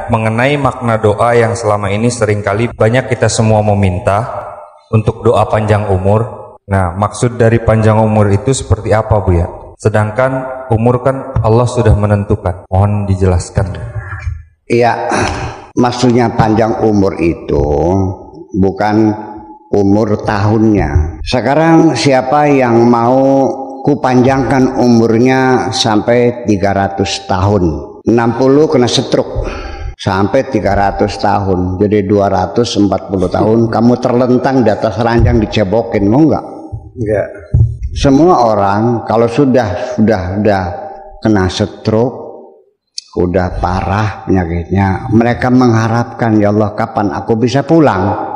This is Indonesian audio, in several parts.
Mengenai makna doa yang selama ini seringkali banyak kita semua meminta untuk doa panjang umur. Nah, maksud dari panjang umur itu seperti apa, Bu ya? Sedangkan umur kan Allah sudah menentukan. Mohon dijelaskan. Iya, maksudnya panjang umur itu bukan umur tahunnya. Sekarang siapa yang mau kupanjangkan umurnya sampai 300 tahun, 60 kena stroke sampai 300 tahun, jadi 240 tahun kamu terlentang di atas ranjang dicebokin, mau nggak? Enggak. Semua orang kalau sudah kena stroke, udah parah penyakitnya, mereka mengharapkan, ya Allah kapan aku bisa pulang.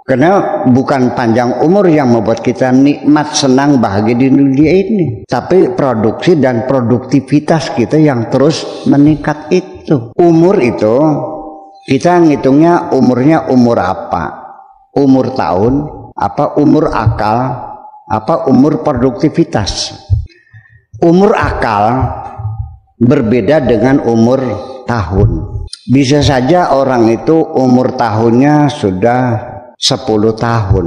Karena bukan panjang umur yang membuat kita nikmat, senang, bahagia di dunia ini, tapi produksi dan produktivitas kita yang terus meningkat itu. Umur itu kita ngitungnya umurnya umur apa? Umur tahun, apa umur akal, apa umur produktivitas. Umur akal berbeda dengan umur tahun. Bisa saja orang itu umur tahunnya sudah 10 tahun,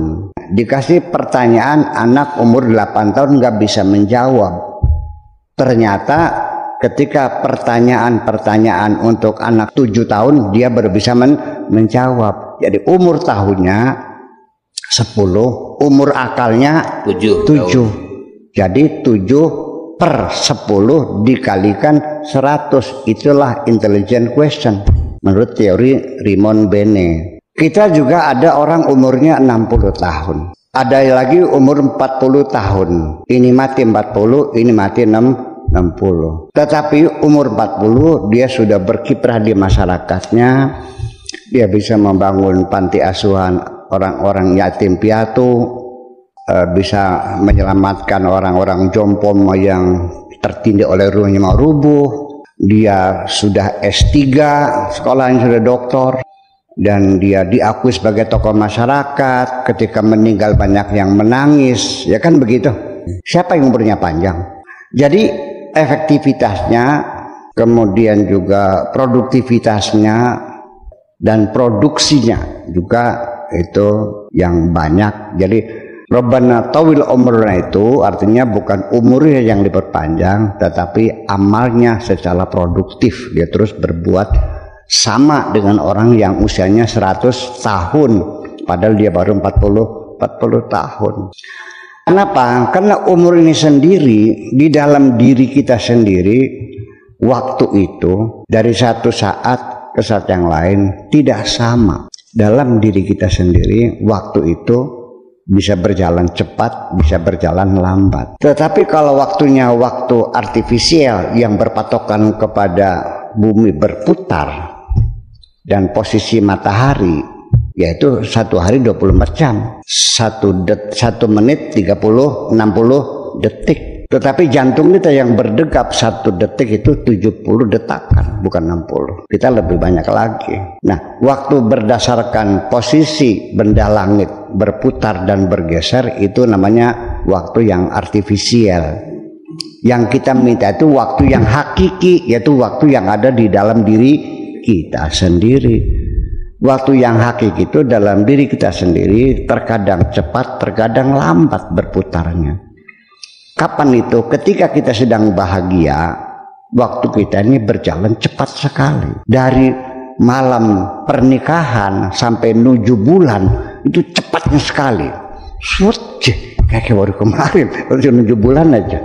dikasih pertanyaan anak umur 8 tahun nggak bisa menjawab. Ternyata ketika pertanyaan untuk anak 7 tahun dia baru bisa menjawab. Jadi umur tahunnya 10, umur akalnya 7. Jadi 7 per 10 dikalikan 100, itulah intelligent question menurut teori Raymond Bennet. Kita juga ada orang umurnya 60 tahun. Ada lagi umur 40 tahun. Ini mati 40, ini mati 60. Tetapi umur 40 dia sudah berkiprah di masyarakatnya. Dia bisa membangun panti asuhan orang-orang yatim piatu, bisa menyelamatkan orang-orang jompo yang tertindas oleh rumahnya mau rubuh. Dia sudah S3, sekolahnya sudah doktor. Dan dia diakui sebagai tokoh masyarakat. Ketika meninggal banyak yang menangis, ya kan begitu. Siapa yang umurnya panjang? Jadi efektivitasnya, kemudian juga produktivitasnya dan produksinya juga itu yang banyak. Jadi Rabbana tawil umurna itu artinya bukan umurnya yang diperpanjang, tetapi amalnya secara produktif. Dia terus berbuat sama dengan orang yang usianya 100 tahun padahal dia baru 40 tahun. Kenapa? Karena umur ini sendiri di dalam diri kita sendiri, waktu itu dari satu saat ke saat yang lain tidak sama. Dalam diri kita sendiri waktu itu bisa berjalan cepat, bisa berjalan lambat. Tetapi kalau waktunya waktu artifisial yang berpatokan kepada bumi berputar dan posisi matahari, yaitu satu hari 24 jam, 1 menit 60 detik. Tetapi jantung kita yang berdegap 1 detik itu 70 detakan, bukan 60. Kita lebih banyak lagi. Nah, waktu berdasarkan posisi benda langit berputar dan bergeser itu namanya waktu yang artifisial. Yang kita minta itu waktu yang hakiki, yaitu waktu yang ada di dalam diri kita sendiri. Waktu yang hakiki itu dalam diri kita sendiri, terkadang cepat, terkadang lambat berputarnya. Kapan itu? Ketika kita sedang bahagia, waktu kita ini berjalan cepat sekali. Dari malam pernikahan sampai 7 bulan itu cepatnya sekali. Kayak baru kemarin, baru 7 bulan aja.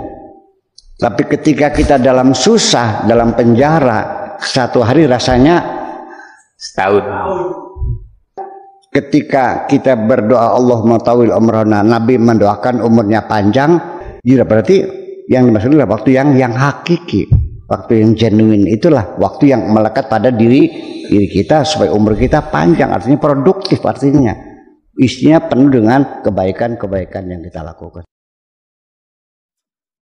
Tapi ketika kita dalam susah, dalam penjara, 1 hari rasanya setahun. Ketika kita berdoa Allahumma tawil umrana, Nabi mendoakan umurnya panjang, ya berarti yang dimaksud adalah waktu yang hakiki, waktu yang genuine. Itulah waktu yang melekat pada diri kita supaya umur kita panjang, artinya produktif, artinya isinya penuh dengan kebaikan-kebaikan yang kita lakukan.